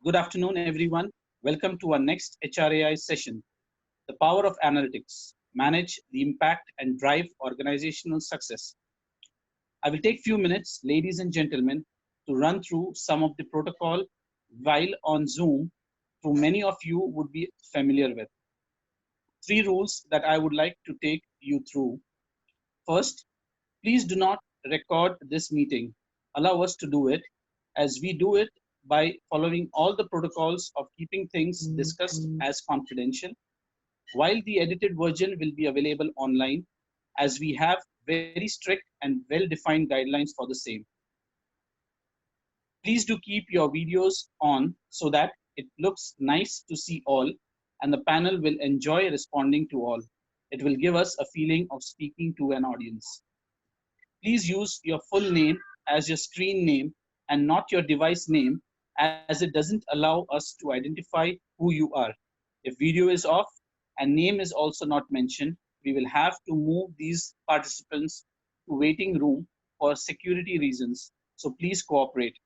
Good afternoon, everyone. Welcome to our next HRAI session, The Power of Analytics, Manage the Impact and Drive Organizational Success. I will take few minutes, ladies and gentlemen, to run through some of the protocol while on Zoom, who many of you would be familiar with. Three rules that I would like to take you through. First, please do not record this meeting. Allow us to do it as we do it by following all the protocols of keeping things discussed as confidential, while the edited version will be available online as we have very strict and well-defined guidelines for the same. Please do keep your videos on so that it looks nice to see all and the panel will enjoy responding to all. It will give us a feeling of speaking to an audience. Please use your full name as your screen name and not your device name, as it doesn't allow us to identify who you are. If video is off and name is also not mentioned, we will have to move these participants to waiting room for security reasons. So please cooperate.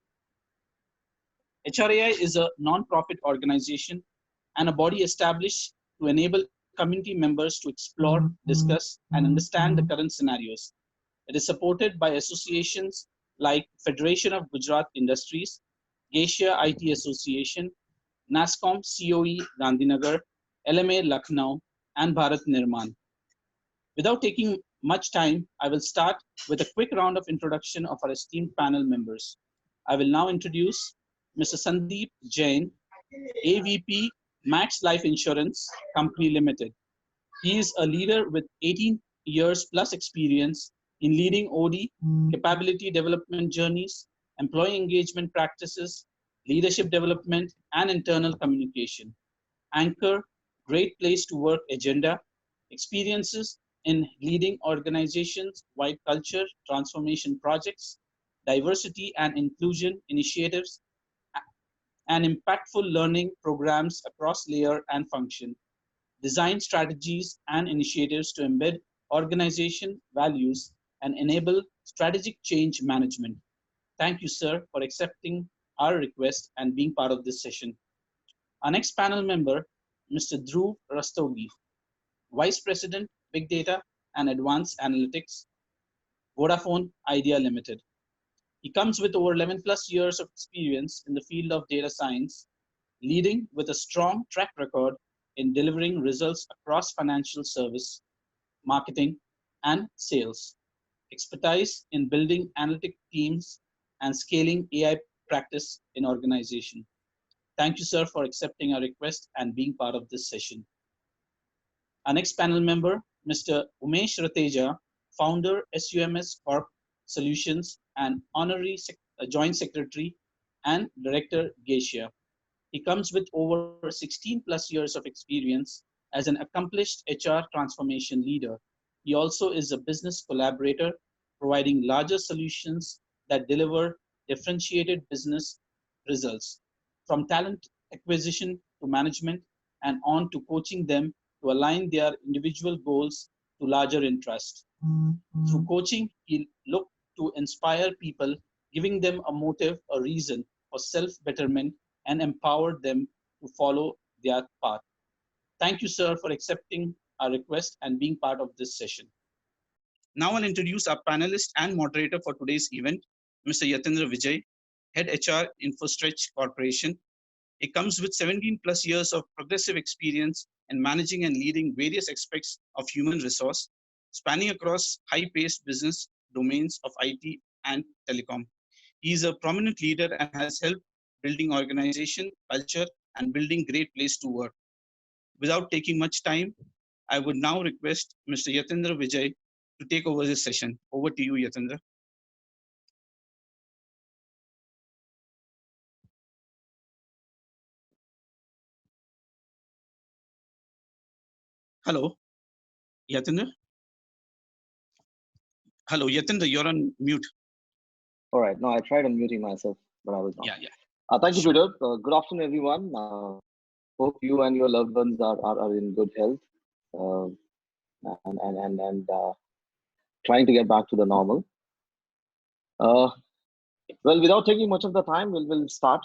HRAI is a non-profit organization and a body established to enable community members to explore, discuss, and understand the current scenarios. It is supported by associations like Federation of Gujarat Industries, Asia IT Association, NASSCOM COE Gandhinagar, LMA Lucknow, and Bharat Nirman. Without taking much time, I will start with a quick round of introduction of our esteemed panel members. I will now introduce Mr. Sandeep Jain, AVP Max Life Insurance Company Limited. He is a leader with 18 years plus experience in leading OD, capability development journeys, employee engagement practices, leadership development, and internal communication. Anchor, great place to work agenda, experiences in leading organizations, wide culture transformation projects, diversity and inclusion initiatives, and impactful learning programs across layer and function. Design strategies and initiatives to embed organization values and enable strategic change management. Thank you, sir, for accepting our request and being part of this session. Our next panel member, Mr. Dhruv Rastogi, Vice President, Big Data and Advanced Analytics, Vodafone Idea Limited. He comes with over 11 plus years of experience in the field of data science, leading with a strong track record in delivering results across financial service, marketing, and sales. Expertise in building analytic teams and scaling AI practice in organization. Thank you, sir, for accepting our request and being part of this session. Our next panel member, Mr. Umesh Rateja, founder, SUMS Corp Solutions and Honorary Joint Secretary and Director, Asia. He comes with over 16 plus years of experience as an accomplished HR transformation leader. He also is a business collaborator, providing larger solutions that deliver differentiated business results, from talent acquisition to management and on to coaching them to align their individual goals to larger interests. Through coaching, he looked to inspire people, giving them a motive, a reason for self-betterment, and empower them to follow their path. Thank you, sir, for accepting our request and being part of this session. Now I'll introduce our panelist and moderator for today's event, Mr. Yatindra Vijay, Head HR InfoStretch Corporation. He comes with 17 plus years of progressive experience in managing and leading various aspects of human resource, spanning across high-paced business domains of IT and telecom. He is a prominent leader and has helped building organization, culture, and building great place to work. Without taking much time, I would now request Mr. Yatindra Vijay to take over this session. Over to you, Yatindra. Hello, Yatindra. Hello, Yatindra, you're on mute. All right. No, I tried unmuting myself, but I was not. Yeah. Thank you, Peter. Good afternoon, everyone. Hope you and your loved ones are in good health and trying to get back to the normal. Well, without taking much of the time, we'll start.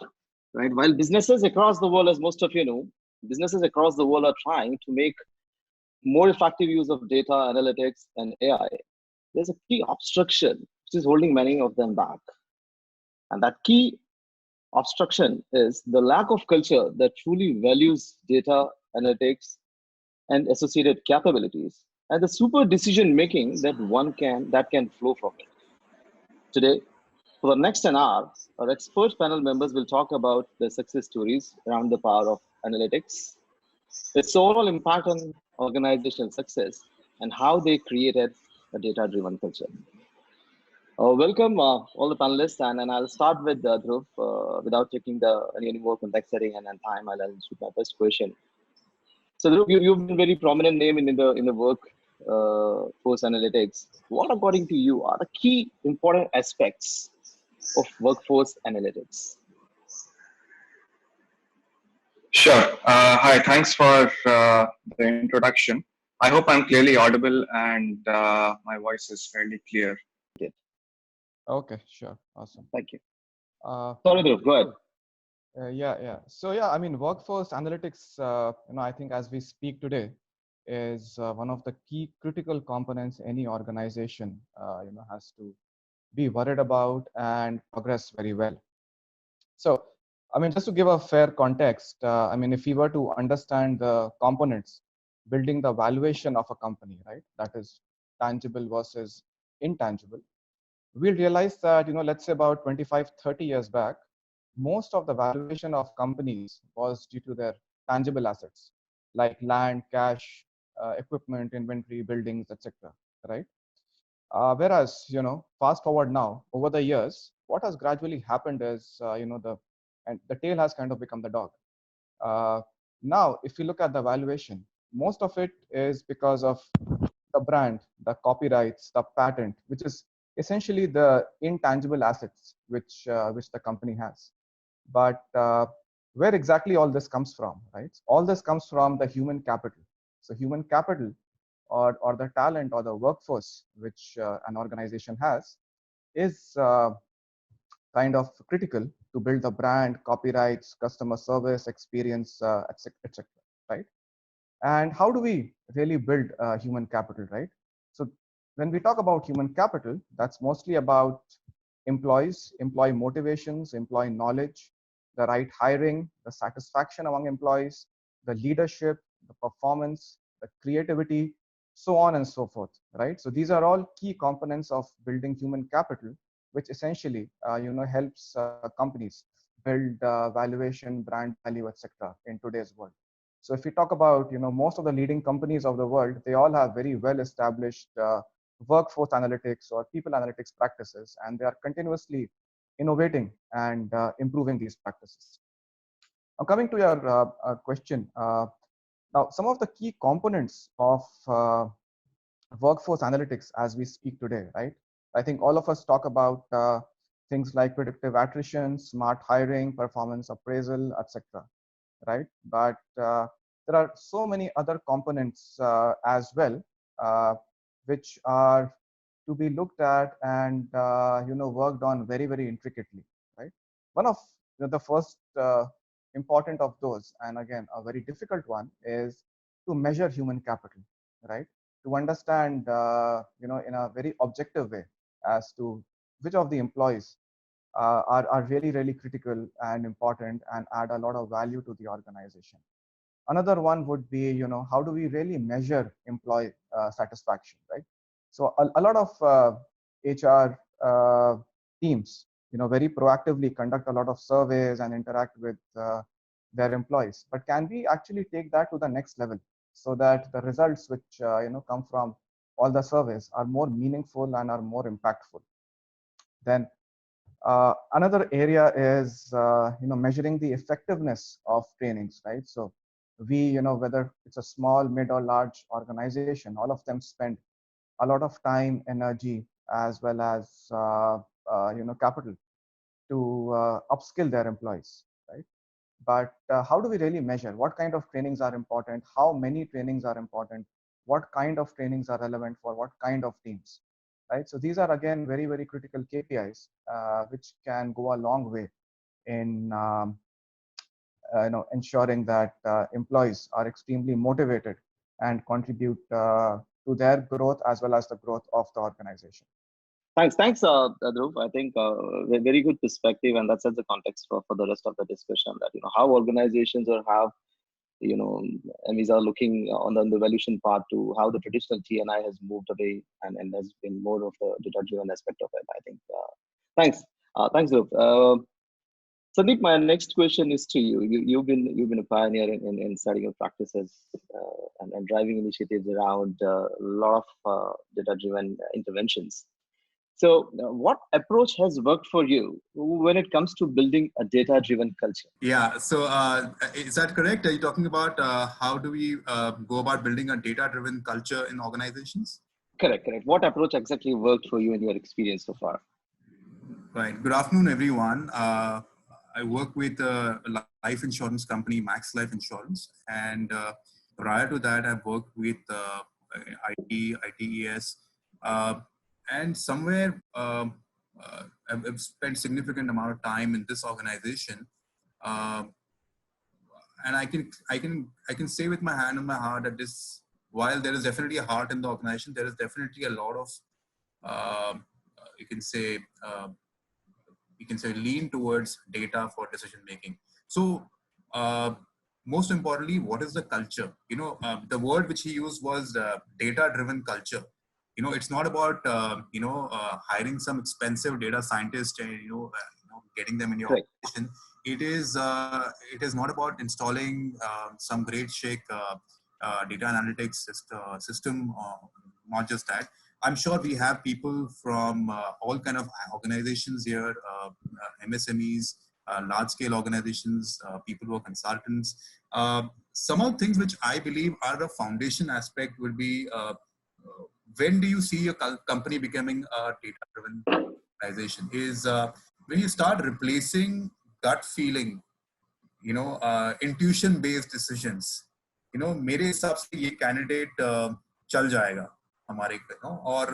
right? While businesses across the world, as most of you know, businesses across the world are trying to make more effective use of data analytics and AI. There's a key obstruction which is holding many of them back. And that key obstruction is the lack of culture that truly values data analytics and associated capabilities and the super decision making that can flow from it. Today, for the next an hour, our expert panel members will talk about the success stories around the power of analytics, its overall impact on organizational success, and how they created a data driven culture. Welcome, all the panelists, and I'll start with Dhruv. Without taking any more context setting and time, I'll shoot my first question. So, Dhruv, you've been very prominent name in the work force analytics. What, according to you, are the key important aspects of workforce analytics? Sure. Hi, thanks for the introduction. I hope I'm clearly audible and my voice is fairly clear. Okay, sure. Awesome. Thank you. Uh, Sorry, Dhruv, go ahead. yeah. So yeah, I mean, workforce analytics, I think as we speak today is one of the key critical components any organization, has to be worried about and progress very well. So, I mean, just to give a fair context, I mean, if we were to understand the components building the valuation of a company, right, that is tangible versus intangible, we'll realize that, let's say about 25, 30 years back, most of the valuation of companies was due to their tangible assets like land, cash, equipment, inventory, buildings, etc. Right? Whereas, fast forward now, over the years, what has gradually happened is, the tail has kind of become the dog. Now, if you look at the valuation, most of it is because of the brand, the copyrights, the patent, which is essentially the intangible assets which the company has. But where exactly all this comes from, right? All this comes from the human capital. So human capital or the talent or the workforce which an organization has is kind of critical to build the brand, copyrights, customer service, experience, etc. Right? And how do we really build human capital, right? So when we talk about human capital, that's mostly about employees, employee motivations, employee knowledge, the right hiring, the satisfaction among employees, the leadership, the performance, the creativity, so on and so forth, right? So these are all key components of building human capital, which essentially, helps companies build valuation, brand value, etc. in today's world. So if we talk about, most of the leading companies of the world, they all have very well established workforce analytics or people analytics practices, and they are continuously innovating and improving these practices. Now, coming to your question, now some of the key components of workforce analytics as we speak today, right? I think all of us talk about things like predictive attrition, smart hiring, performance appraisal, etc. Right? But there are so many other components as well, which are to be looked at and worked on very, very intricately. Right? One of the first important of those, and again a very difficult one, is to measure human capital. Right? To understand, in a very objective way as to which of the employees are really, really critical and important and add a lot of value to the organization. Another one would be, how do we really measure employee satisfaction, right? So a lot of HR teams, very proactively conduct a lot of surveys and interact with their employees. But can we actually take that to the next level so that the results which come from all the surveys are more meaningful and are more impactful? Then another area is measuring the effectiveness of trainings, right? So we, whether it's a small, mid, or large organization, all of them spend a lot of time, energy, as well as capital to upskill their employees, right? But how do we really measure what kind of trainings are important, how many trainings are important, what kind of trainings are relevant for what kind of teams, right? So these are again very, very critical KPIs which can go a long way in ensuring that employees are extremely motivated and contribute to their growth as well as the growth of the organization. Thanks, Dhruv. I think very good perspective, and that sets the context for the rest of the discussion. That how organizations or how MEs are looking on the evolution part to how the traditional TNI has moved away and has been more of a data-driven aspect of it. I think. Thanks, Dhruv. Sandeep, my next question is to you. You've been a pioneer in setting up practices and driving initiatives around a lot of data-driven interventions. So, what approach has worked for you when it comes to building a data-driven culture? Yeah. So, is that correct? Are you talking about how do we go about building a data-driven culture in organizations? Correct. What approach exactly worked for you in your experience so far? Right. Good afternoon, everyone. I work with a life insurance company, Max Life Insurance, and prior to that, I've worked with ITES, and somewhere I've spent significant amount of time in this organization, and I can say with my hand on my heart that while there is definitely a heart in the organization, there is definitely a lot of you can say lean towards data for decision making. So most importantly, what is the culture? The word which he used was data driven culture. It's not about hiring some expensive data scientist and getting them in your organization. It is not about installing some great shake data analytics system. Not just that. I'm sure we have people from all kind of organizations here, MSMEs, large-scale organizations, people who are consultants. Some of the things which I believe are the foundation aspect would be when do you see your company becoming a data-driven organization? Is when you start replacing gut feeling, intuition-based decisions. मेरे हिसाब से ये candidate चल जाएगा हमारे और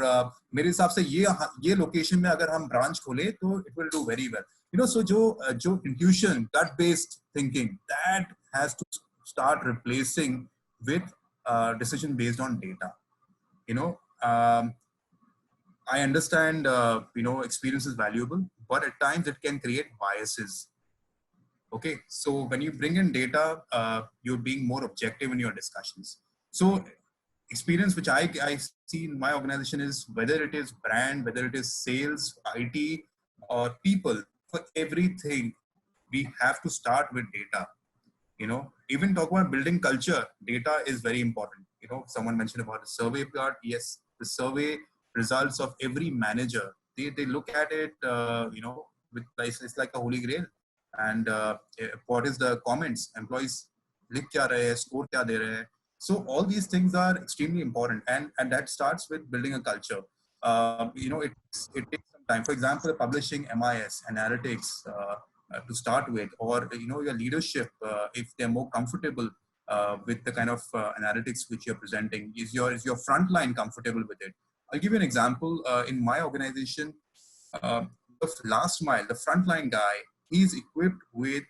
मेरे हिसाब से ये लोकेशन में अगर हम ब्रांच खोले तो it will do very well. So जो intuition, gut based thinking, that has to start replacing with decision based on data. I understand experience is valuable, but at times it can create biases. Okay, so when you bring in data, you're being more objective in your discussions. So experience which I see in my organization is whether it is brand, whether it is sales, IT, or people, for everything, we have to start with data. Even talk about building culture, data is very important. Someone mentioned about the survey part. Yes, the survey results of every manager, they look at it, with it's like a holy grail. And what is the comments? Employees लिख क्या रहे हैं, score क्या दे रहे हैं. So all these things are extremely important, and that starts with building a culture. It takes some time. For example, publishing MIS analytics to start with, or your leadership, if they're more comfortable with the kind of analytics which you're presenting, is your front line comfortable with it? I'll give you an example. In my organization, the last mile, the frontline guy, he's equipped with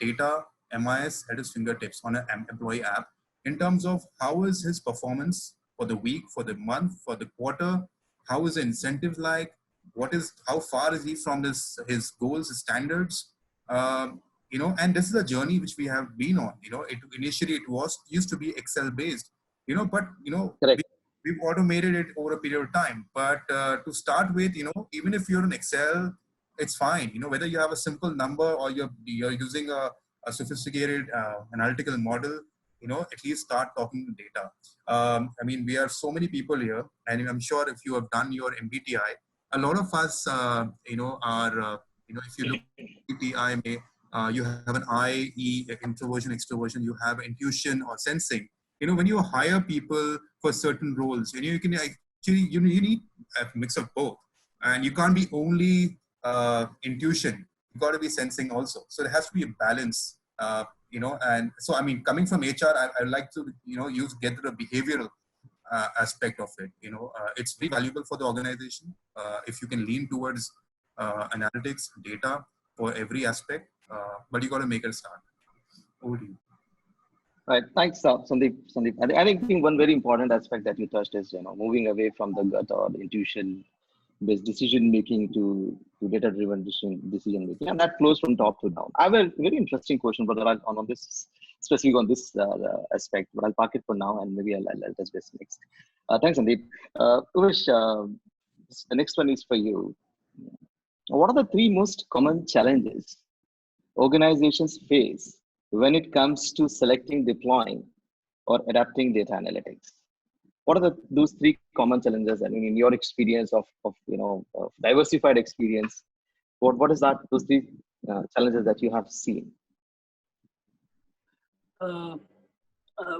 data MIS at his fingertips on an employee app in terms of how is his performance for the week, for the month, for the quarter, how is the incentive like, how far is he from his goals, his standards, and this is a journey which we have been on. Initially it used to be Excel based, but we've automated it over a period of time. But to start with, even if you're in Excel, it's fine. Whether you have a simple number or you're using a sophisticated analytical model, at least start talking to data. We are so many people here, and I'm sure if you have done your MBTI, a lot of us, are, if you look at MBTI, you have an I, E, introversion, extroversion, you have intuition or sensing. When you hire people for certain roles, you can actually, you need a mix of both, and you can't be only intuition. You got to be sensing also. So there has to be a balance, and so, coming from HR, I like to, get to the behavioral aspect of it. It's very valuable for the organization if you can lean towards analytics, data for every aspect. but you got to make it start. Over to you. Right. Thanks, Sandeep. Sandeep. I think one very important aspect that you touched is, moving away from the gut or the intuition-based decision making to data-driven decision making, and that flows from top to down. I have a very interesting question, brother, on this specific on this aspect, but I'll park it for now, and maybe I'll touch base next. Thanks, Sandeep. Umesh, the next one is for you. What are the three most common challenges organizations face when it comes to selecting, deploying, or adapting data analytics? What are those three common challenges? I mean, in your experience of diversified experience, what is that? Those three challenges that you have seen.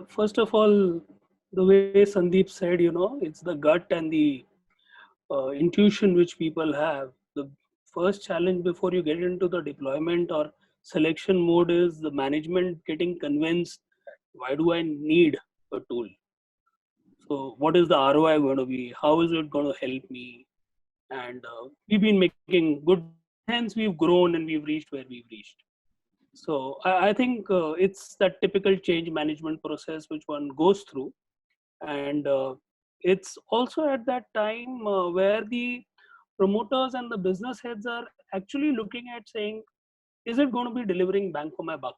First of all, the way Sandeep said, it's the gut and the intuition which people have. The first challenge before you get into the deployment or selection mode is the management getting convinced, why do I need a tool? So what is the ROI going to be? How is it going to help me? And we've been making good, hence we've grown and we've reached where we've reached. So I think it's that typical change management process which one goes through. And it's also at that time where the promoters and the business heads are actually looking at saying, is it going to be delivering bang for my buck?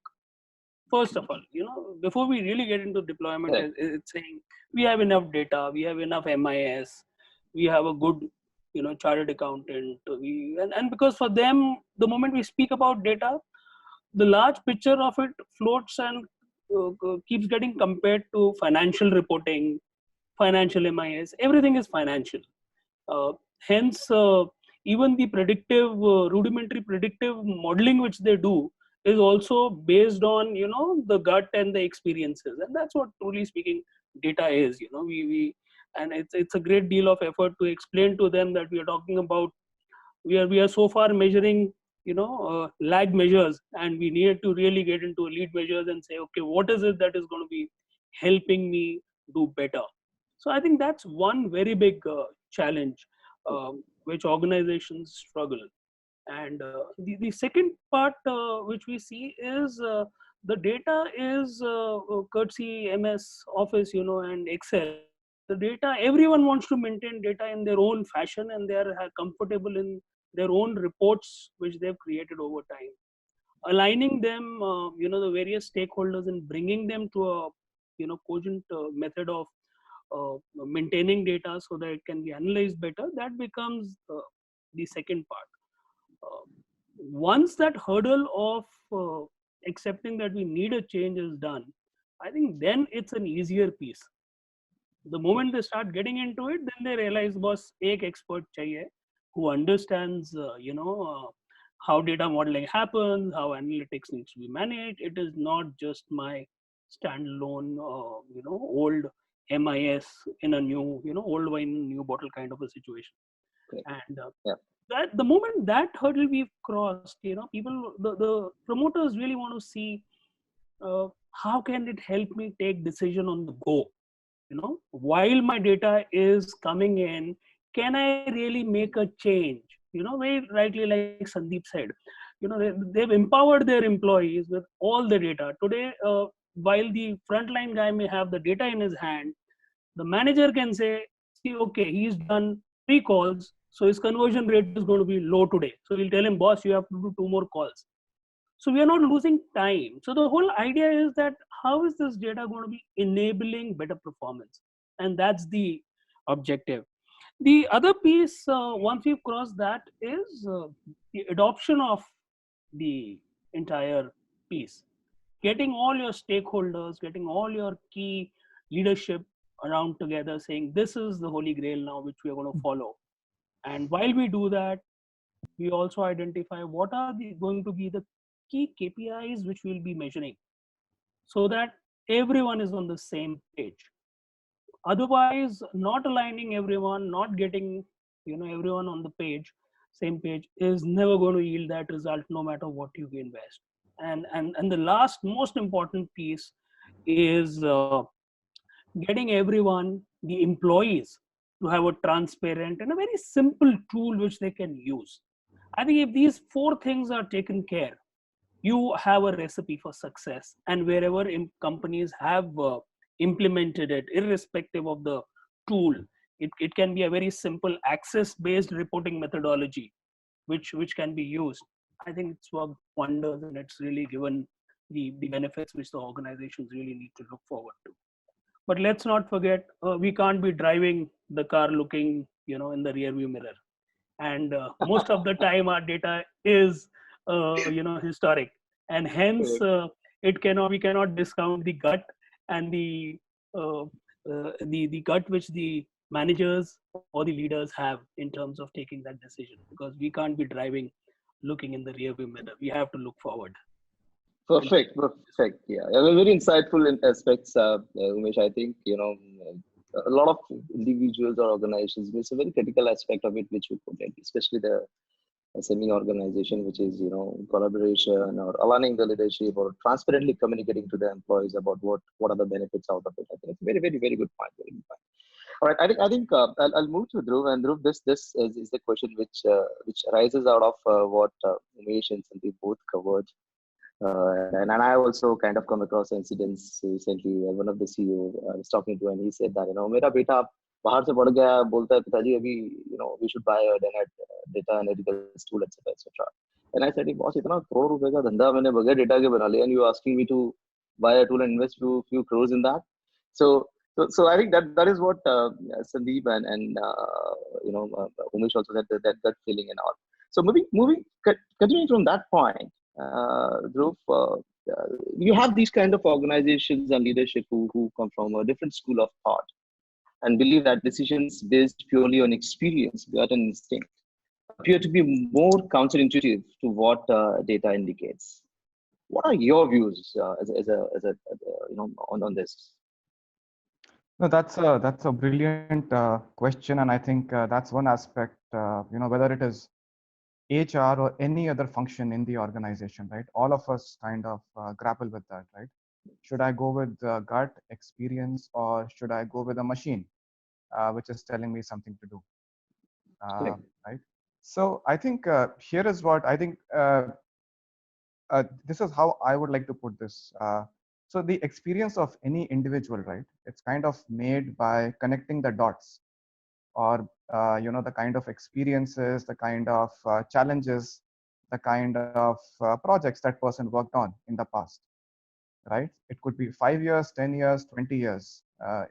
First of all, before we really get into deployment, it's saying we have enough data, we have enough MIS, we have a good, chartered accountant. And because for them, the moment we speak about data, the large picture of it floats and keeps getting compared to financial reporting, financial MIS, everything is financial. Hence, even the predictive, rudimentary predictive modeling which they do is also based on, the gut and the experiences. And that's what, truly speaking, data is. And it's a great deal of effort to explain to them that we are talking about, we are so far measuring, lag measures, and we need to really get into lead measures and say, okay, what is it that is going to be helping me do better? So I think that's one very big challenge which organizations struggle. And the second part which we see is the data is courtesy MS Office, and Excel. The data, everyone wants to maintain data in their own fashion, and they are comfortable in their own reports which they've created over time. Aligning them, the various stakeholders, and bringing them to a, cogent method of maintaining data so that it can be analyzed better, that becomes the second part. Once that hurdle of accepting that we need a change is done, I think then it's an easier piece. The moment they start getting into it, then they realize, boss, ek expert chahiye who understands, how data modeling happens, how analytics needs to be managed. It is not just my standalone, old MIS in a new, old wine in a new bottle kind of a situation. Okay. And Yeah. that the moment that hurdle we've crossed, people, the promoters really want to see how can it help me take decision on the go. While my data is coming in, can I really make a change? Very rightly, like Sandeep said, they've empowered their employees with all the data. Today, while the frontline guy may have the data in his hand, the manager can say, see, okay, he's done 3 calls, so his conversion rate is going to be low today. So we'll tell him, boss, you have to do 2 more calls. So we are not losing time. So the whole idea is that how is this data going to be enabling better performance? And that's the objective. The other piece, once we've crossed that, is the adoption of the entire piece. Getting all your stakeholders, getting all your key leadership around together, saying this is the holy grail now which we are going to follow. And while we do that, we also identify what are going to be the key KPIs which we'll be measuring, so that everyone is on the same page. Otherwise, not aligning everyone, not getting everyone on the same page, is never going to yield that result, no matter what you invest. And the last most important piece is getting everyone, the employees, to have a transparent and a very simple tool which they can use. I think if these 4 things are taken care, you have a recipe for success. And wherever companies have implemented it, irrespective of the tool, it can be a very simple access based reporting methodology which can be used. I think it's worked wonders, and it's really given the benefits which the organizations really need to look forward to. But let's not forget, we can't be driving the car looking, in the rear view mirror. And most of the time, our data is, historic, and hence we cannot discount the gut and the gut which the managers or the leaders have in terms of taking that decision, because we can't be driving looking in the rear view mirror. We have to look forward. Perfect, perfect. Yeah, very insightful in aspects, Umesh. I think a lot of individuals or organizations miss a very critical aspect of it, which you put in, especially the SME organization, which is collaboration or aligning the leadership or transparently communicating to the employees about what are the benefits out of it. I think it's a very very very good point. Very good point. All right, I think I'll move to Dhruv, and Dhruv, this is the question which arises out of what Umesh and Sandeep both covered. And I also kind of come across incidents recently where one of the CEO I was talking to, and he said that मेरा बेटा बाहर से पढ़ गया, बोलता है पिताजी अभी we should buy a data analytical tool, etc. And I said, boss, इतना करोड़ रुपए का धंधा मैंने बगैर डेटा के बना लिया, and you asking me to buy a tool and invest few crores in that. So I think that is what Sandeep and Umesh also said, that feeling and all. So continuing from that point, Dhruv, you have these kind of organizations and leadership who come from a different school of thought and believe that decisions based purely on experience, gut and instinct, appear to be more counterintuitive to what data indicates. What are your views on this? No, that's a brilliant question, and I think that's one aspect. Whether it is HR or any other function in the organization, right? All of us kind of grapple with that, right? Should I go with gut experience, or should I go with a machine, which is telling me something to do, right? So I think here is what I think. This is how I would like to put this. So the experience of any individual, right? It's kind of made by connecting the dots, or the kind of experiences, the kind of challenges, the kind of projects that person worked on in the past, right? It could be 5 years, 10 years, 20 years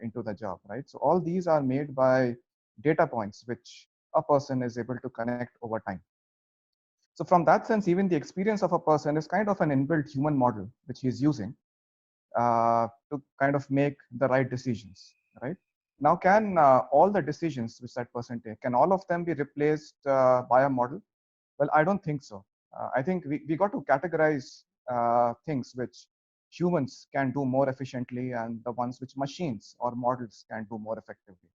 into the job, right? So all these are made by data points which a person is able to connect over time. So from that sense, even the experience of a person is kind of an inbuilt human model which he is using to kind of make the right decisions, right? Now, can all the decisions which that person take, can all of them be replaced by a model? Well, I don't think so. I think we got to categorize things which humans can do more efficiently and the ones which machines or models can do more effectively,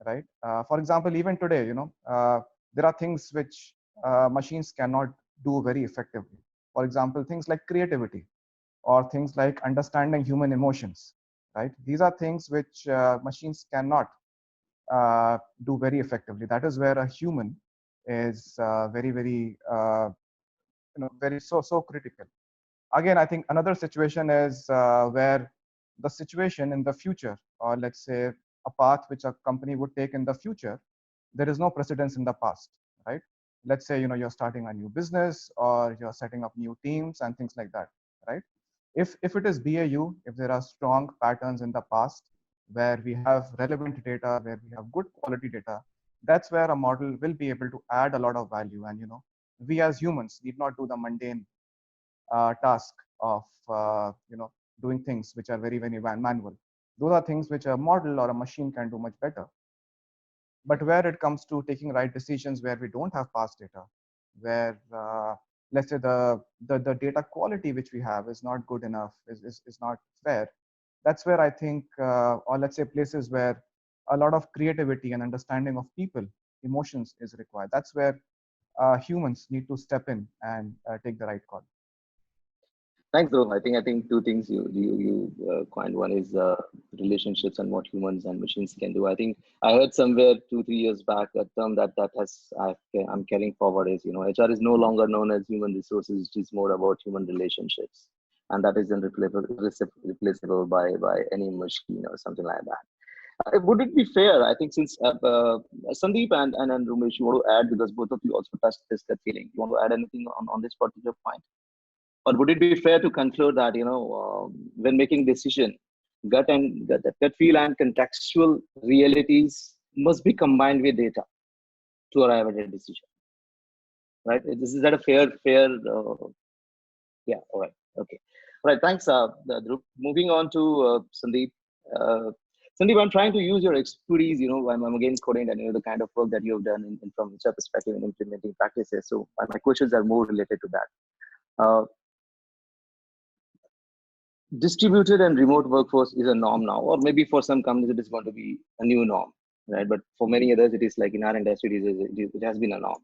right? For example, even today, there are things which machines cannot do very effectively. For example, things like creativity or things like understanding human emotions, right? These are things which machines cannot do very effectively. That is where a human is very, very, very so critical. Again, I think another situation is where the situation in the future, or let's say a path which a company would take in the future, there is no precedence in the past, right? Let's say you're starting a new business, or you're setting up new teams and things like that, right? If it is BAU, if there are strong patterns in the past where we have relevant data, where we have good quality data, that's where a model will be able to add a lot of value. And we as humans need not do the mundane task of doing things which are very very manual. Those are things which a model or a machine can do much better. But where it comes to taking right decisions, where we don't have past data, where let's say the data quality which we have is not good enough, is not fair, that's where I think, or let's say places where a lot of creativity and understanding of people emotions is required, that's where humans need to step in and take the right call. Thanks, Dhruv. I think two things you coined. One is relationships and what humans and machines can do. I think I heard somewhere 2 3 years back a term I'm carrying forward is, HR is no longer known as human resources. It is more about human relationships, and that is replaceable by any machine or something like that. Would it be fair? I think since Sandeep and Rumesh, you want to add, because both of you also touched this gut feeling. You want to add anything on this particular point? Or would it be fair to conclude that, when making decision, gut feel and contextual realities must be combined with data to arrive at a decision, right? Is that a fair? Yeah. All right. Okay. All right. Thanks, Dhruv. Moving on to Sandeep. Uh, Sandeep, I'm trying to use your expertise. I'm again quoting that, the kind of work that you have done from HR perspective in implementing practices. So my questions are more related to that. Distributed and remote workforce is a norm now, or maybe for some companies it is going to be a new norm, right? But for many others, it is like in our industry, it has been a norm.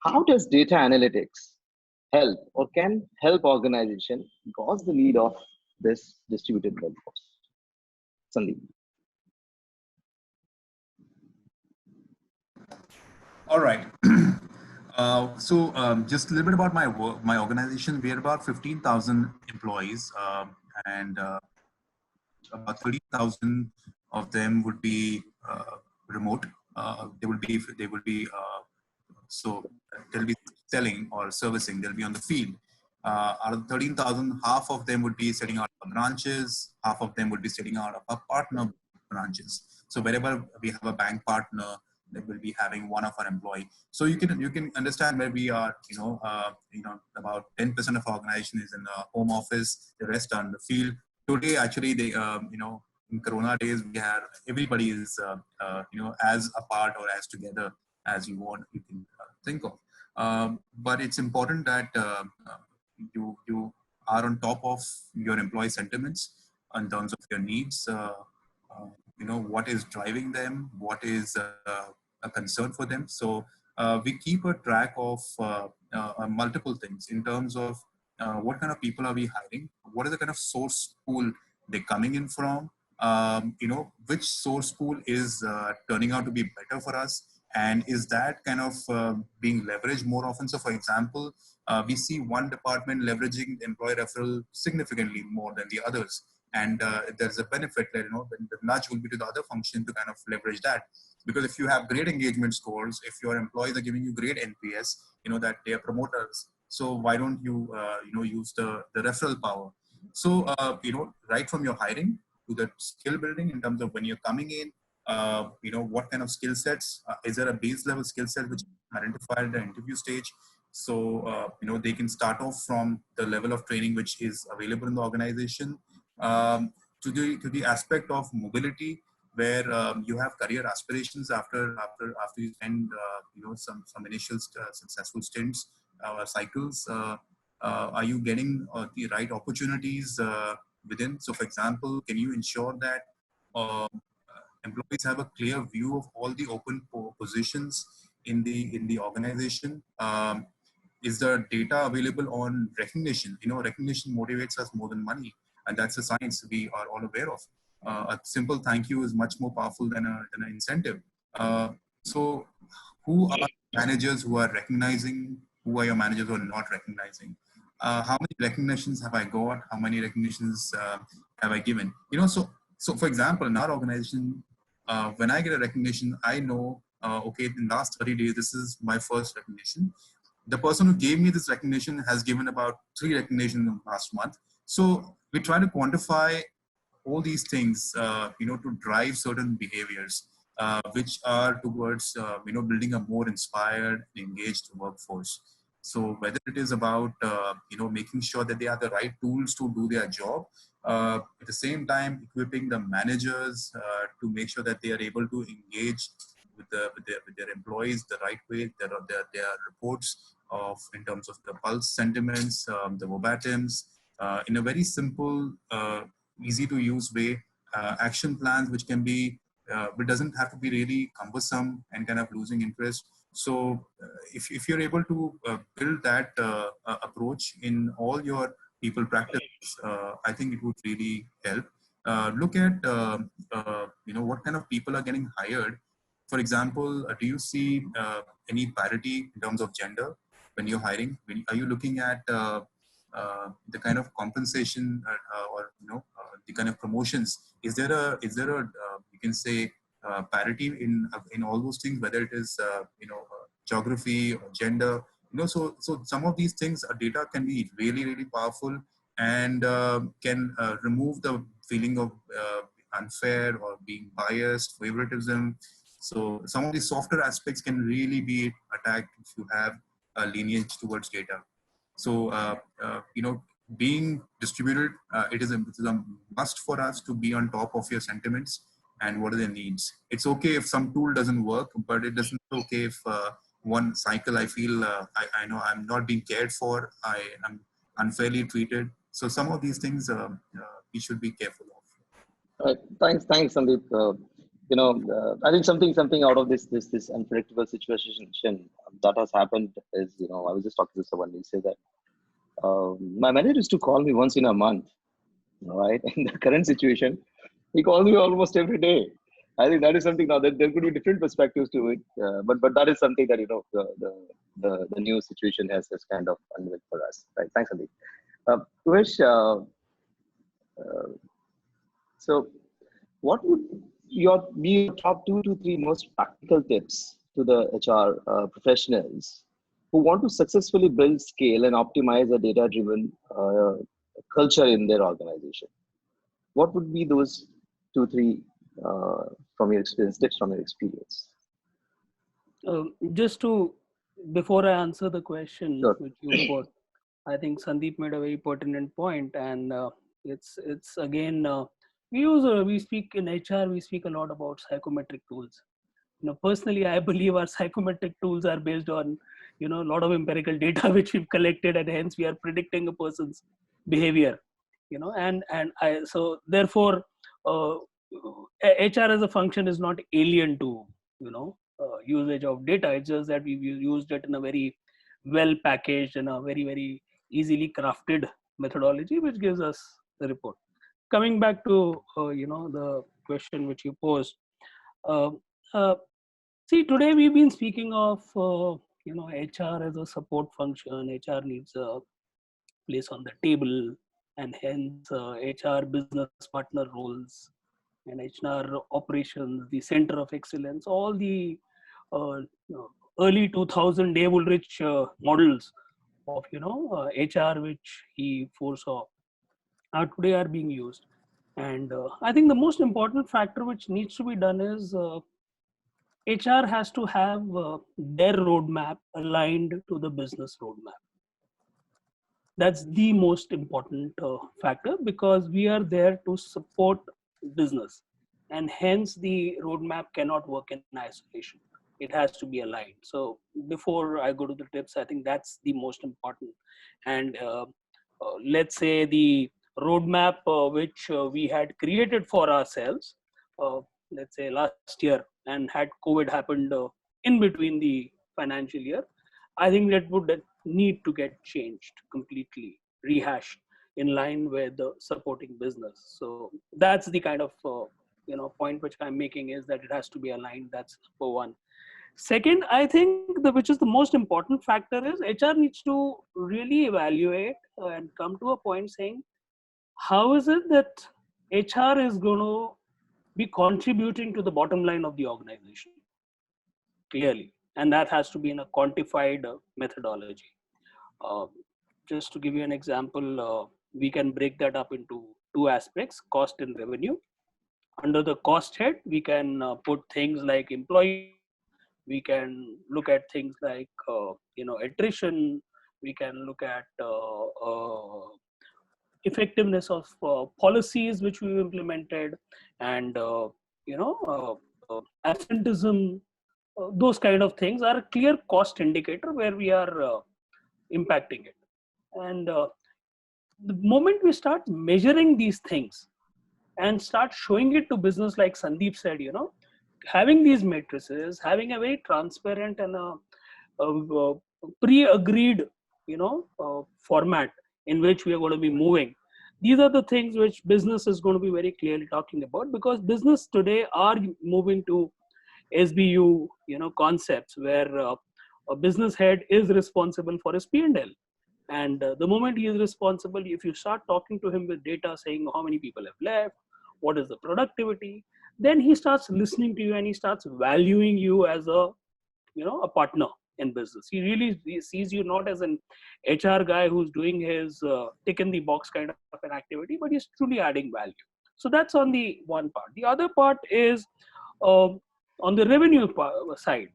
How does data analytics help or can help organization cause the need of this distributed workforce? Sandeep. All right. Just a little bit about my work, my organization. We are about 15,000 employees, and about 30,000 of them would be remote. So they'll be selling or servicing. They'll be on the field. Out of 13,000, half of them would be setting out of branches. Half of them would be setting out of our partner branches. So wherever we have a bank partner, they will be having one of our employee. So you can understand where we are. About 10% of our organization is in the home office. The rest are in the field. Today, actually, in Corona days, we have everybody is as apart or as together as you can think of. But it's important that you are on top of your employee sentiments in terms of your needs. What is driving them, what is a concern for them. So we keep a track of multiple things in terms of what kind of people are we hiring, what is the kind of source pool they're coming in from, which source pool is turning out to be better for us, and is that kind of being leveraged more often. So for example, we see one department leveraging employee referral significantly more than the others, and there's a benefit that the nudge will be to the other function to kind of leverage that, because if you have great engagement scores, if your employees are giving you great NPS, that they are promoters, so why don't you use the referral power. So right from your hiring to the skill building in terms of when you're coming in, what kind of skill sets, is there a base level skill set which is identified at the interview stage. So they can start off from the level of training which is available in the organization, to the aspect of mobility, where you have career aspirations after you spend some initial successful stints or cycles. Are you getting the right opportunities within? So for example, can you ensure that employees have a clear view of all the open positions in the organization? Is the data available on recognition? Recognition motivates us more than money, and that's a science we are all aware of. A simple thank you is much more powerful than an incentive. So who are managers who are recognizing? Who are your managers who are not recognizing? How many recognitions have I got? How many recognitions have I given? So for example, in our organization, when I get a recognition, I know, okay, in the last 30 days, this is my first recognition. The person who gave me this recognition has given about 3 recognitions in the last month. So we try to quantify all these things, to drive certain behaviors, which are towards, building a more inspired, engaged workforce. So whether it is about, making sure that they have the right tools to do their job, at the same time equipping the managers to make sure that they are able to engage with their employees the right way, their reports of in terms of the pulse sentiments, the verbatims, in a very simple, easy to use way, action plans which can be, it doesn't have to be really cumbersome and kind of losing interest. So if you're able to build that approach in all your people practice, I think it would really help. Look at what kind of people are getting hired. For example, do you see any parity in terms of gender when you're hiring? Are you looking at the kind of compensation or the kind of promotions? Is there a you can say parity in all those things, whether it is geography or gender? So some of these things, data can be really, really powerful and can remove the feeling of unfair or being biased, favoritism. So some of the softer aspects can really be attacked if you have a lineage towards data. So being distributed, it is a must for us to be on top of your sentiments and what are their needs. It's okay if some tool doesn't work, but it doesn't okay if one cycle I feel I know I'm not being cared for, I'm unfairly treated. So some of these things we should be careful of. Thanks, Sandeep. I think something out of this unpredictable situation that has happened is, I was just talking to someone. He said that my manager used to call me once in a month, right? In the current situation, he calls me almost every day. I think that is something now that there could be different perspectives to it, but that is something that the new situation has kind of unveiled for us. Right? Thanks, Sandeep. Umesh, so what would be your top 2 to 3 most practical tips to the HR professionals who want to successfully build, scale, and optimize a data-driven culture in their organization? What would be those 2, 3 from your experience, tips from your experience? Just to, before I answer the question Sure. which you put, I think Sandeep made a very pertinent point, and it's again we speak in HR, we speak a lot about psychometric tools. Personally, I believe our psychometric tools are based on a lot of empirical data which we've collected, and hence we are predicting a person's behavior. And so therefore HR as a function is not alien to usage of data. It's just that we've used it in a very well packaged and a very, very easily crafted methodology which gives us the report. Coming back to the question which you posed, uh, uh, see, today we've been speaking of HR as a support function. HR needs a place on the table, and hence HR business partner roles and HR operations, the center of excellence, all the early 2000 Dave Ulrich models of HR which he foresaw today are being used. And I think the most important factor which needs to be done is HR has to have their roadmap aligned to the business roadmap. That's the most important factor, because we are there to support business, and hence the roadmap cannot work in isolation. It has to be aligned. So before I go to the tips, I think that's the most important. And let's say the roadmap which we had created for ourselves, let's say last year, and had COVID happened in between the financial year, I think that would need to get changed completely, rehashed in line with the supporting business. So that's the kind of point which I'm making, is that it has to be aligned. That's number one. Second, I think which is the most important factor, is HR needs to really evaluate and come to a point saying, how is it that HR is going to be contributing to the bottom line of the organization clearly, and that has to be in a quantified methodology. Uh, just to give you an example, we can break that up into 2 aspects: cost and revenue. Under the cost head, we can put things like employee cost. We can look at things like attrition. We can look at effectiveness of policies which we've implemented, and absenteeism. Those kind of things are a clear cost indicator where we are impacting it. And the moment we start measuring these things and start showing it to business, like Sandeep said, having these matrices, having a very transparent and a pre-agreed, format in which we are going to be moving. These are the things which business is going to be very clearly talking about, because business today are moving to SBU, concepts where a business head is responsible for his P&L. And the moment he is responsible, if you start talking to him with data saying how many people have left, what is the productivity, then he starts listening to you and he starts valuing you as a partner in business. He really sees you not as an HR guy who's doing his tick in the box kind of an activity, but he's truly adding value. So that's on the one part. The other part is on the revenue side.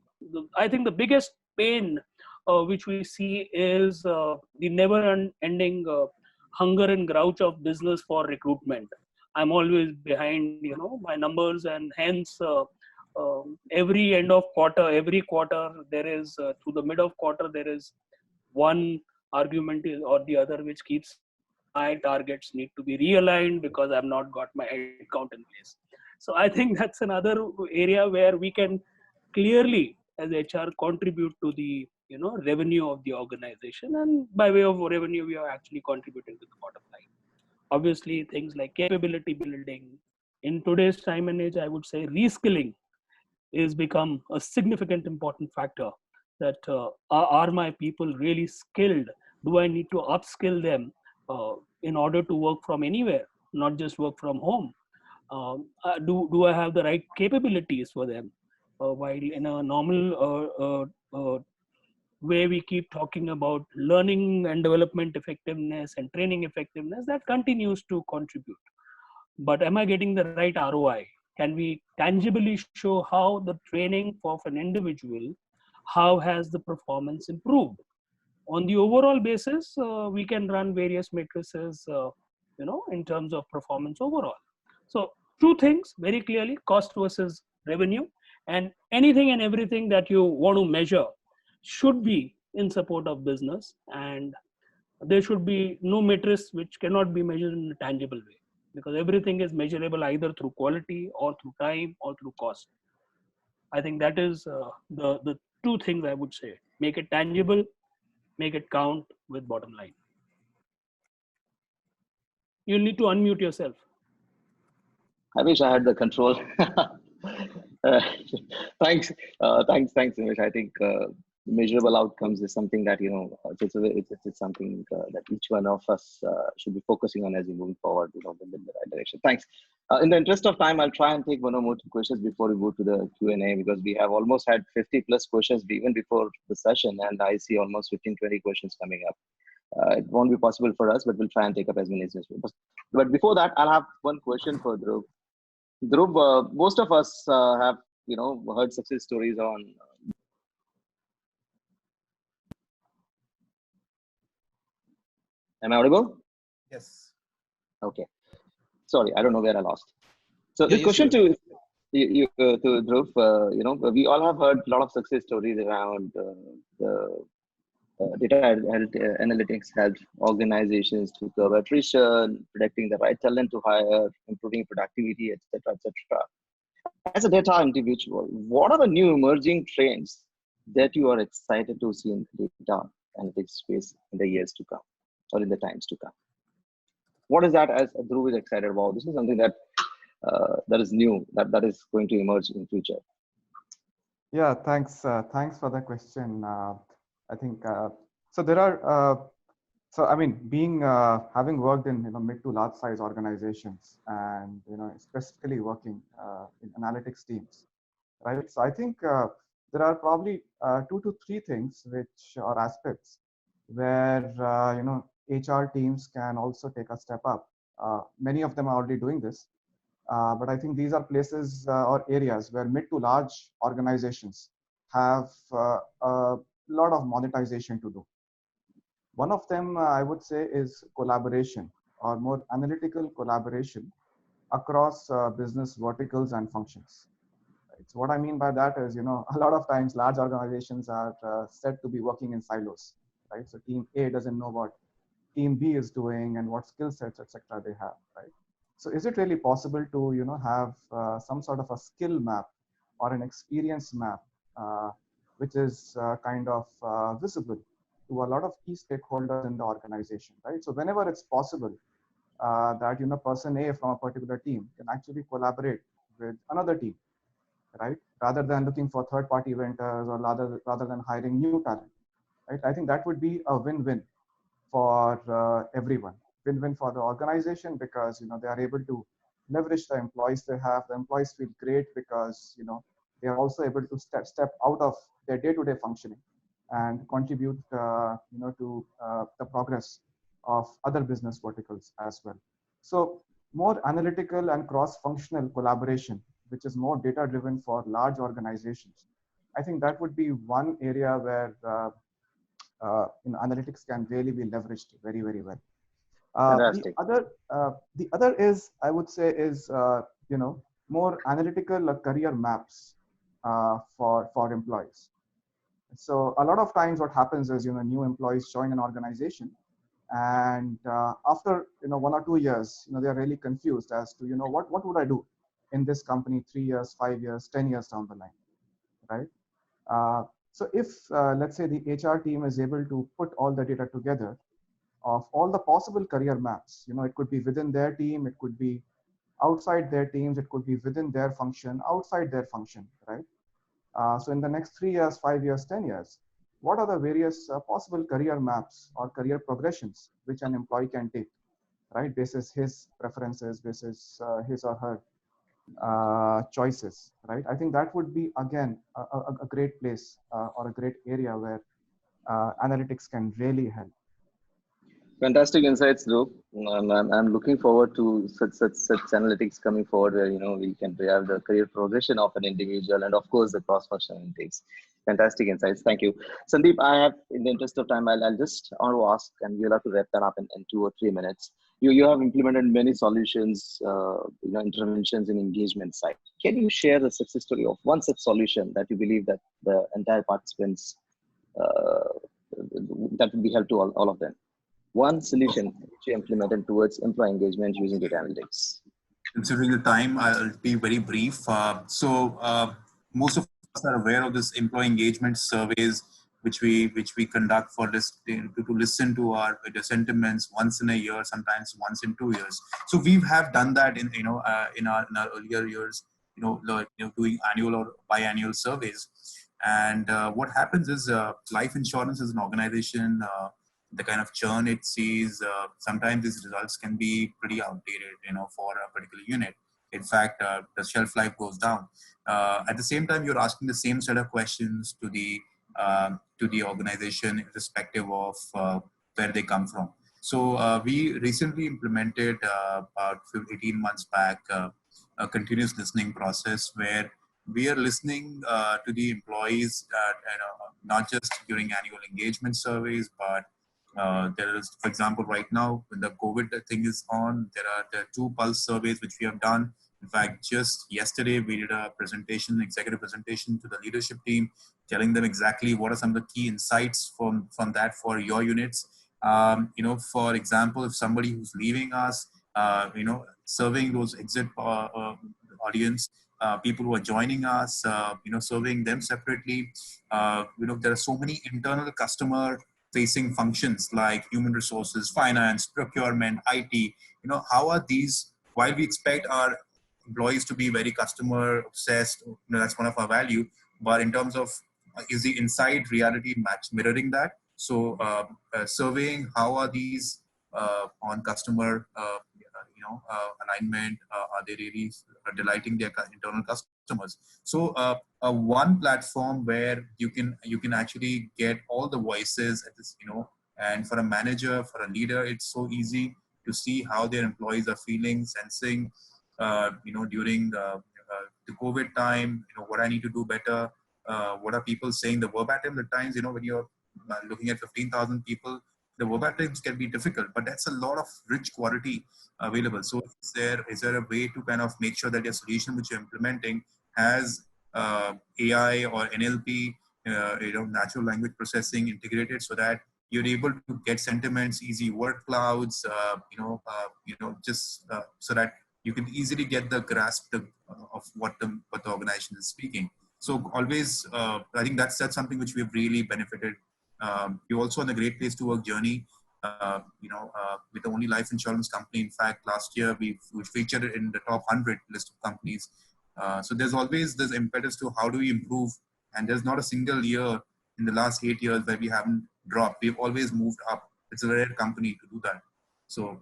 I think the biggest pain which we see is the never-ending hunger and grouch of business for recruitment. I'm always behind, my numbers, and hence every end of quarter, every quarter, there is through the mid of quarter, there is one argument or the other which keeps saying my targets need to be realigned because I've not got my headcount in place. So I think that's another area where we can clearly, as HR, contribute to the revenue of the organization, and by way of revenue, we are actually contributing to the bottom line. Obviously, things like capability building in today's time and age, I would say reskilling is become a significant important factor. That are my people really skilled? Do I need to upskill them in order to work from anywhere, not just work from home? Do I have the right capabilities for them? While in a normal way we keep talking about learning and development effectiveness and training effectiveness, that continues to contribute. But am I getting the right ROI? Can we tangibly show how the training of an individual, how has the performance improved? On the overall basis, we can run various matrices, in terms of performance overall. So two things very clearly: cost versus revenue, and anything and everything that you want to measure should be in support of business, and there should be no matrix which cannot be measured in a tangible way, because everything is measurable either through quality or through time or through cost. I think that is the two things I would say: make it tangible, make it count with bottom line. You need to unmute yourself. I wish I had the control. Thanks, thanks, Nimesh. I think measurable outcomes is something that it's something that each one of us should be focusing on as we move forward, in the right direction. Thanks. In the interest of time, I'll try and take one or more questions before we move to the Q&A, because we have almost had 50 plus questions even before the session, and I see almost 15-20 questions coming up. It won't be possible for us, but we'll try and take up as many as possible. But before that, I'll have one question for Dhruv. Dhruv, most of us have heard success stories on. Am I audible? Yes. Okay. Sorry, I don't know where I lost. So Yeah, the question to Dhruv, we all have heard a lot of success stories around the data analytics help organizations to curb attrition, predicting the right talent to hire, improving productivity, etc., etc. As a data individual, what are the new emerging trends that you are excited to see in the data analytics space in the years to come or in the times to come? What is that as Dhruv is excited about? This is something that that is new, that is going to emerge in future. Yeah, thanks for the question. I think so. There are so I mean, being having worked in mid to large size organizations, and specifically working in analytics teams, right? So I think there are probably 2 to 3 things which are aspects where HR teams can also take a step up. Many of them are already doing this, but I think these are places or areas where mid to large organizations have a lot of monetization to do. One of them, I would say, is collaboration, or more analytical collaboration across business verticals and functions. Right? So what I mean by that is, a lot of times large organizations are said to be working in silos, right? So team A doesn't know what team B is doing and what skill sets, etc., they have, right? So is it really possible to, have some sort of a skill map or an experience map, which is kind of visible to a lot of key stakeholders in the organization, right? So whenever it's possible, that person A from a particular team can actually collaborate with another team, right? Rather than looking for third-party vendors or rather than hiring new talent, right? I think that would be a win-win for everyone. Win-win for the organization because they are able to leverage the employees they have. The employees feel great because they are also able to step out of their day-to-day functioning and contribute to the progress of other business verticals as well. So more analytical and cross-functional collaboration, which is more data-driven for large organizations. I think that would be one area where analytics can really be leveraged very, very well. Fantastic. The other is, I would say, is more analytical career maps for employees. So a lot of times, what happens is new employees join an organization, and after 1 or 2 years, they are really confused as to what would I do in this company 3 years, 5 years, 10 years down the line, right? So if let's say the HR team is able to put all the data together of all the possible career maps, it could be within their team, it could be outside their teams, it could be within their function, outside their function, right? So in the next 3 years, 5 years, 10 years, what are the various possible career maps or career progressions which an employee can take, right? Basis his preferences, basis his or her choices, right? I think that would be again a great place or a great area where analytics can really help. Fantastic insights, Dhruv. I'm looking forward to such analytics coming forward where we can have the career progression of an individual and of course the cross-functional intakes. Fantastic insights. Thank you. Sandeep, I have, in the interest of time, I'll just want to ask, and we'll have to wrap that up in 2 or 3 minutes. You have implemented many solutions, interventions in engagement side. Can you share the success story of one such solution that you believe that the entire participants uh, that would be help to all of them? One solution which you implemented towards employee engagement using data analytics. Considering the time, I'll be very brief. Most of us are aware of this employee engagement surveys, which we conduct for this to listen to our the sentiments once in a year, sometimes once in 2 years. So we have done that in our earlier years, doing annual or biannual surveys. And what happens is life insurance as an organization. The kind of churn it sees, sometimes these results can be pretty outdated, for a particular unit. In fact, the shelf life goes down. At the same time, you're asking the same set of questions to the organization, irrespective of where they come from. So we recently implemented about 18 months back a continuous listening process where we are listening to the employees, not just during annual engagement surveys, but there is, for example, right now when the COVID thing is on, there are 2 pulse surveys which we have done. In fact, just yesterday we did a presentation, executive presentation to the leadership team, telling them exactly what are some of the key insights from that for your units. For example, if somebody who's leaving us, serving those exit audience, people who are joining us, serving them separately. There are so many internal customer facing functions like human resources, finance, procurement, IT. How are these, while we expect our employees to be very customer obsessed, that's one of our value, but in terms of is the inside reality match mirroring that? So surveying how are these on customer alignment, are they really delighting their internal customers? So one platform where you can actually get all the voices at this, and for a manager, for a leader, it's so easy to see how their employees are feeling, sensing, during the COVID time, what I need to do better. What are people saying? The verbatim at times, when you're looking at 15,000 people, the verbatims can be difficult, but that's a lot of rich quality available. So is there a way to kind of make sure that your solution which you're implementing has AI or NLP, natural language processing integrated so that you're able to get sentiments, easy word clouds, just so that you can easily get the grasp of what the organization is speaking. So always, I think that's something which we've really benefited You're also on the Great Place to Work journey. With the only life insurance company. In fact, last year we featured it in the top 100 list of companies. So there's always this impetus to how do we improve, and there's not a single year in the last 8 years where we haven't dropped. We've always moved up. It's a rare company to do that. So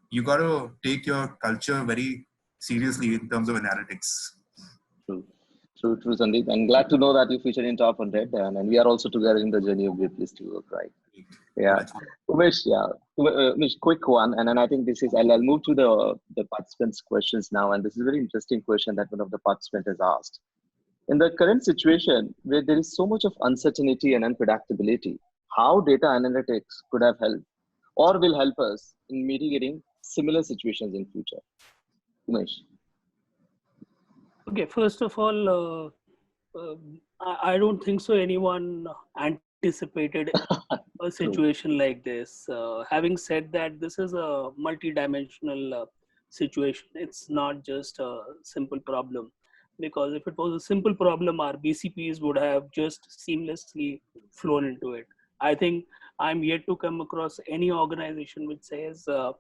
you got to take your culture very seriously in terms of analytics. True, Sandeep. I'm glad to know that you featured in top 100, and we are also together in the journey of Great Place to Work, right? Yeah. Umesh, Umesh, quick one, and then I think this is, I'll move to the participants' questions now, and this is a very interesting question that one of the participants has asked. In the current situation where there is so much of uncertainty and unpredictability, how data analytics could have helped or will help us in mitigating similar situations in future? Umesh. Okay, first of all, I don't think so anyone anticipated a situation like this. Having said that, this is a multi-dimensional situation. It's not just a simple problem, because if it was a simple problem, our BCPs would have just seamlessly flown into it. I think I'm yet to come across any organization which says, there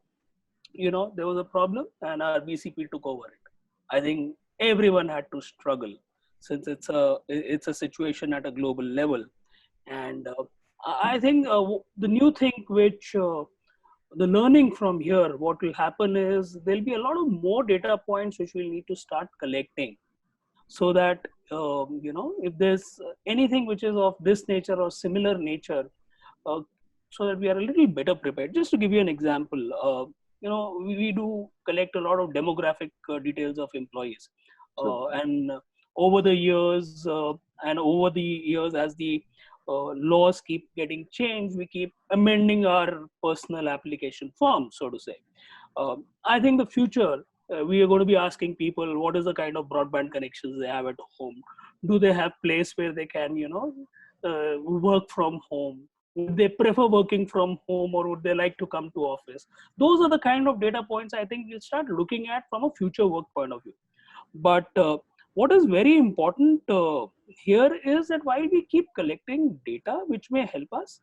was a problem and our BCP took over it. I think everyone had to struggle, since it's a situation at a global level. And I think the new thing which the learning from here, what will happen is there'll be a lot of more data points which we'll need to start collecting, so that if there's anything which is of this nature or similar nature, uh, so that we are a little better prepared. Just to give you an example, we do collect a lot of demographic details of employees, and over the years as the laws keep getting changed, we keep amending our personal application form, so to say. I think the future, we are going to be asking people what is the kind of broadband connections they have at home. Do they have place where they can work from home? Would they prefer working from home, or would they like to come to office? Those are the kind of data points I think we'll start looking at from a future work point of view. But what is very important here is that while we keep collecting data which may help us,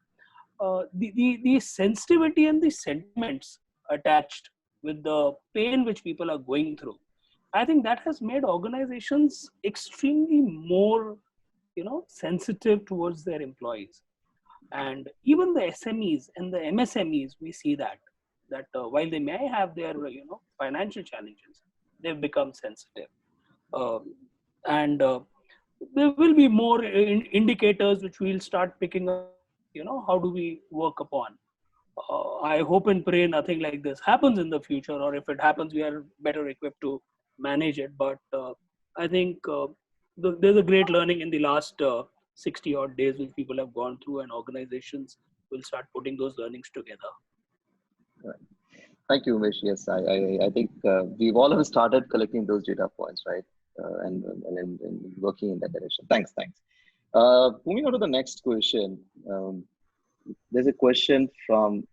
the sensitivity and the sentiments attached with the pain which people are going through, I think that has made organizations extremely more sensitive towards their employees. And even the SMEs and the MSMEs, we see that while they may have their financial challenges, they've become sensitive. And there will be more indicators which we'll start picking up. How do we work upon? I hope and pray nothing like this happens in the future, or if it happens, we are better equipped to manage it. But I think there's a great learning in the last 60 odd days which people have gone through, and organizations will start putting those learnings together. Right. Thank you, Umesh. Yes, I think we've all have started collecting those data points, right? And working in that direction. Thanks. Moving on to the next question. There's a question from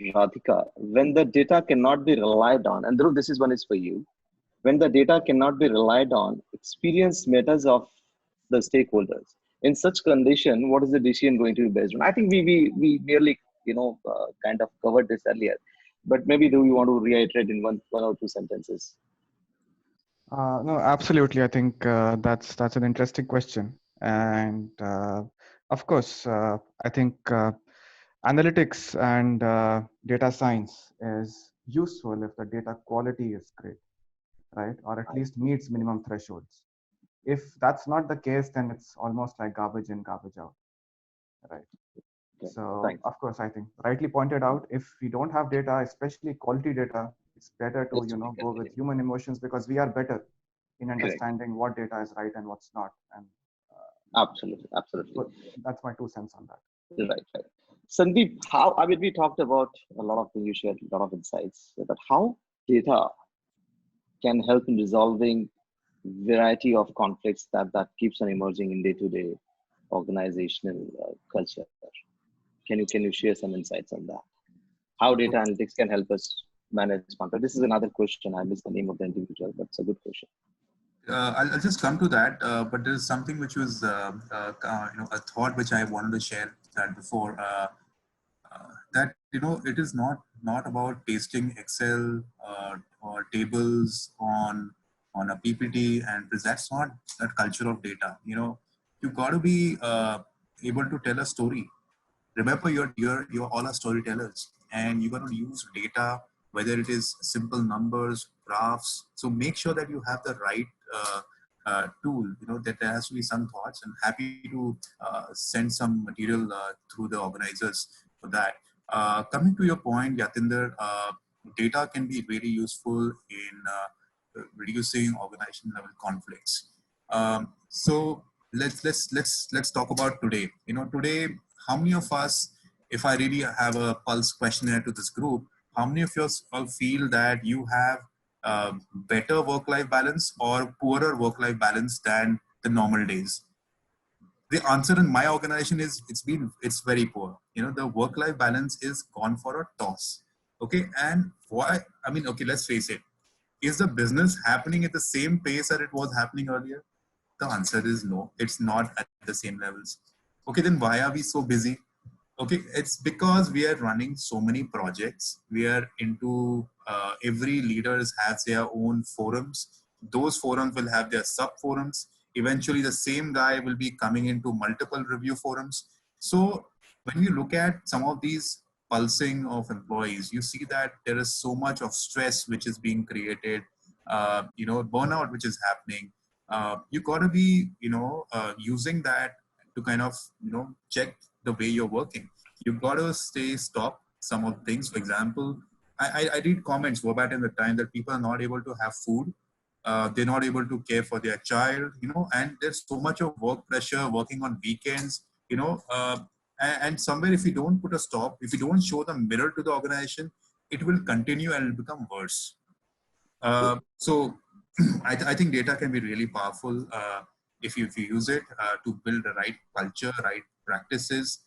Radhika. When the data cannot be relied on, and Dhruv, this is one is for you. When the data cannot be relied on, experience matters of the stakeholders. In such condition, what is the decision going to be based on? I think we merely kind of covered this earlier, but maybe do you want to reiterate in one or two sentences? No, absolutely. I think that's an interesting question, and of course, I think analytics and data science is useful if the data quality is great, right? Or at least meets minimum thresholds. If that's not the case, then it's almost like garbage in, garbage out, right? Okay, so thanks. Of course, I think rightly pointed out, if we don't have data, especially quality data, it's better to go with human emotions, because we are better in understanding what data is right and what's not. And absolutely. So that's my 2 cents on that. Right. Sandeep, we talked about a lot of things, you shared a lot of insights, but how data can help in resolving variety of conflicts that keeps on emerging in day-to-day organizational culture? Can you share some insights on that? How data analytics can help us manage conflict? This is another question. I missed the name of the individual, but it's a good question. I'll just come to that, but there's something which was a thought which I wanted to share. that before. That it is not about pasting Excel or tables on a PPT, and that's not that culture of data. You got to be able to tell a story. Remember, you're all are storytellers, and you're going to use data, whether it is simple numbers, graphs. So make sure that you have the right tool. That there has to be some thoughts, and happy to send some material through the organizers for that. Coming to your point, Yatinder, data can be very useful in reducing organization level conflicts. So let's talk about today. Today, how many of us, if I really have a pulse questionnaire to this group, how many of you all feel that you have better work-life balance or poorer work-life balance than the normal days? The answer in my organization is it's very poor. The work-life balance is gone for a toss. Okay, and why? I mean, okay, let's face it. Is the business happening at the same pace that it was happening earlier? The answer is no. It's not at the same levels. Okay, then why are we so busy? Okay, it's because we are running so many projects. We are into every leaders has their own forums. Those forums will have their sub forums. Eventually, the same guy will be coming into multiple review forums. So when you look at some of these pulsing of employees, you see that there is so much of stress which is being created. Burnout which is happening. You got to be using that to kind of check the way you're working. You've got to stop some of the things. For example, I read comments verbatim at the time that people are not able to have food. They're not able to care for their child, and there's so much of work pressure, working on weekends, and somewhere if you don't put a stop, if you don't show the mirror to the organization, it will continue and it'll become worse. So I think data can be really powerful if you use it to build the right culture, right practices.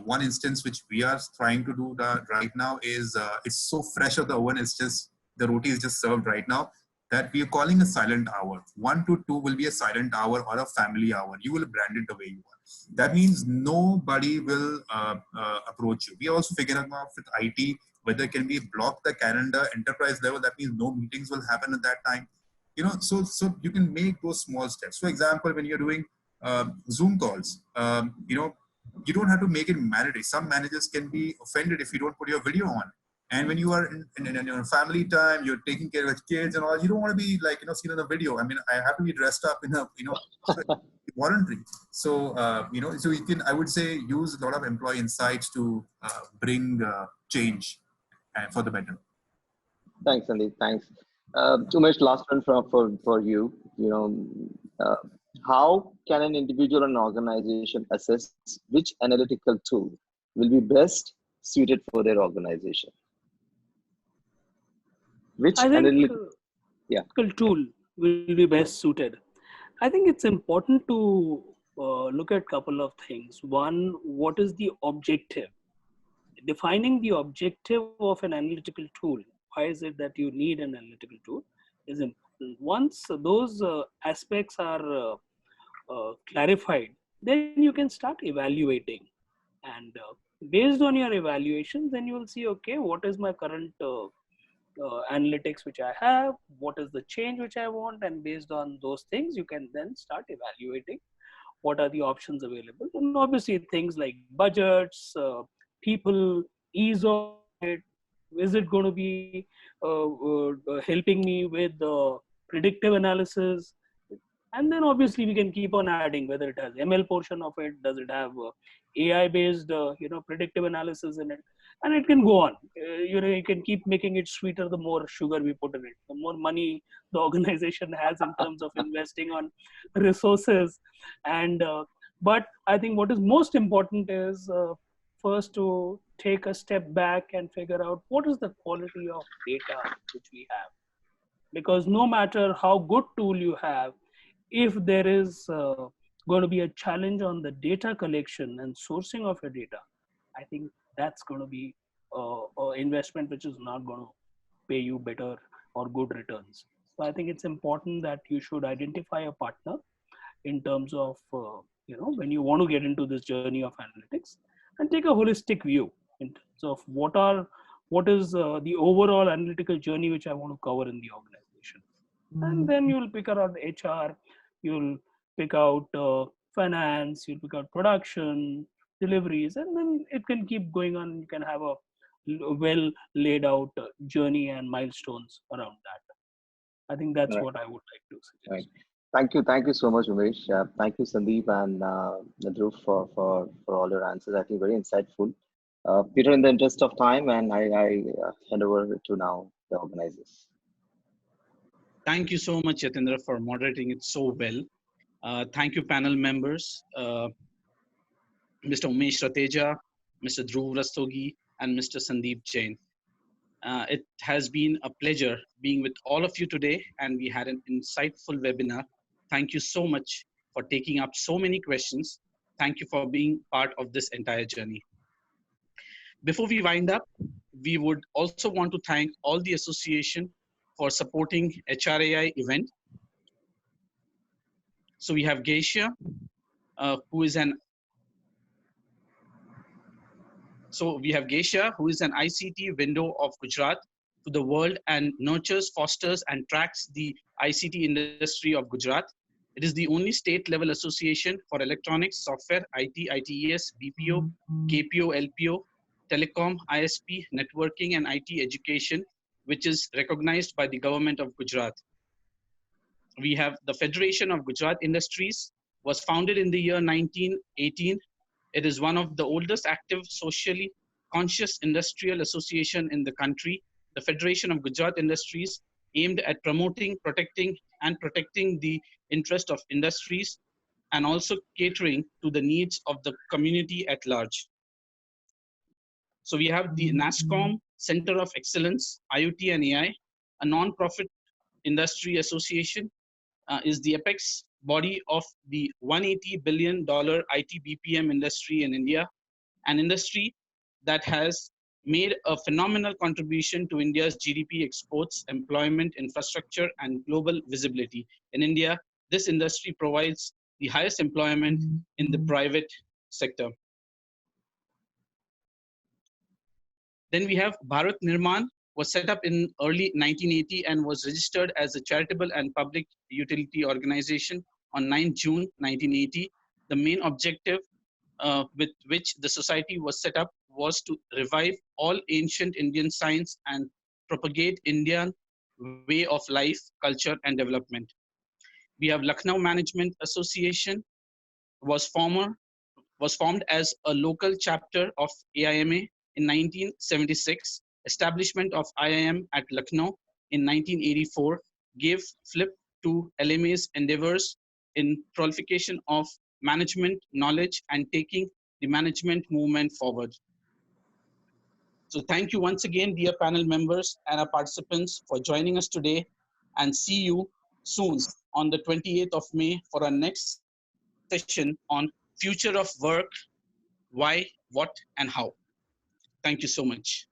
One instance which we are trying to do right now is it's so fresh of the oven. It's just the roti is just served right now that we are calling a silent hour. 1 to 2 will be a silent hour or a family hour. You will brand it the way you want. That means nobody will approach you. We are also figuring out with IT whether can we block the calendar enterprise level. That means no meetings will happen at that time. So you can make those small steps. For example, when you're doing Zoom calls, you don't have to make it mandatory. Some managers can be offended if you don't put your video on. And when you are in your family time, you're taking care of kids and all, you don't want to be like, seen in a video. I mean, I have to be dressed up in a, voluntary. So, so you can, I would say, use a lot of employee insights to bring change and for the better. Thanks, Sandeep. Thanks. Umesh, last one for you. How can an individual or an organization assess which analytical tool will be best suited for their organization? Which I think analytical tool will be best suited. I think it's important to look at a couple of things. One, what is the objective? Defining the objective of an analytical tool. Why is it that you need an analytical tool is important. Once those aspects are clarified, then you can start evaluating. And based on your evaluation, then you will see, okay, what is my current analytics which I have, what is the change which I want, and based on those things, you can then start evaluating what are the options available. And obviously things like budgets, people, ease of it, is it going to be helping me with the predictive analysis? And then obviously we can keep on adding whether it has ML portion of it, does it have AI based predictive analysis in it, and it can go on. You can keep making it sweeter the more sugar we put in it, the more money the organization has in terms of investing on resources. And but I think what is most important is first to take a step back and figure out what is the quality of data which we have, because no matter how good tool you have, if there is going to be a challenge on the data collection and sourcing of your data, I think that's going to be an investment which is not going to pay you better or good returns. So I think it's important that you should identify a partner in terms of when you want to get into this journey of analytics, and take a holistic view in terms of what is the overall analytical journey which I want to cover in the organization. And then you'll pick out HR, you'll pick out finance, you'll pick out production, deliveries, and then it can keep going on. You can have a well laid out journey and milestones around that. I think that's Right. what I would like to Right. suggest. Thank you so much, Umesh. Thank you, Sandeep and Dhruv, for all your answers. I think very insightful. Peter, in the interest of time, and I hand over to now the organizers. Thank you so much, Yatindra, for moderating it so well. Thank you, panel members, Mr. Umesh Rateja, Mr. Dhruv Rastogi, and Mr. Sandeep Jain. It has been a pleasure being with all of you today, and we had an insightful webinar. Thank you so much for taking up so many questions. Thank you for being part of this entire journey. Before we wind up, we would also want to thank all the association for supporting HRAI event. So we have Geisha, who is an ICT window of Gujarat to the world and nurtures, fosters, and tracks the ICT industry of Gujarat. It is the only state-level association for electronics, software, IT, ITES, BPO, KPO, LPO, telecom, ISP, networking, and IT education, which is recognized by the government of Gujarat. We have the Federation of Gujarat Industries, was founded in the year 1918. It is one of the oldest active socially conscious industrial association in the country. The Federation of Gujarat Industries aimed at promoting, protecting the interest of industries and also catering to the needs of the community at large. So we have the NASSCOM Center of Excellence, IoT and AI, a non-profit industry association, is the apex body of the $180 billion IT BPM industry in India, an industry that has made a phenomenal contribution to India's GDP, exports, employment, infrastructure, and global visibility. In India, this industry provides the highest employment in the private sector. Then we have Bharat Nirman, was set up in early 1980 and was registered as a charitable and public utility organization on 9 June 1980. The main objective with which the society was set up was to revive all ancient Indian science and propagate Indian way of life, culture, and development. We have Lucknow Management Association, was formed as a local chapter of AIMA in 1976. Establishment of IIM at Lucknow in 1984 gave flip to LMA's endeavors in proliferation of management knowledge and taking the management movement forward. So thank you once again, dear panel members and our participants, for joining us today, and see you soon on the 28th of May for our next session on future of work, why, what, and how. Thank you so much.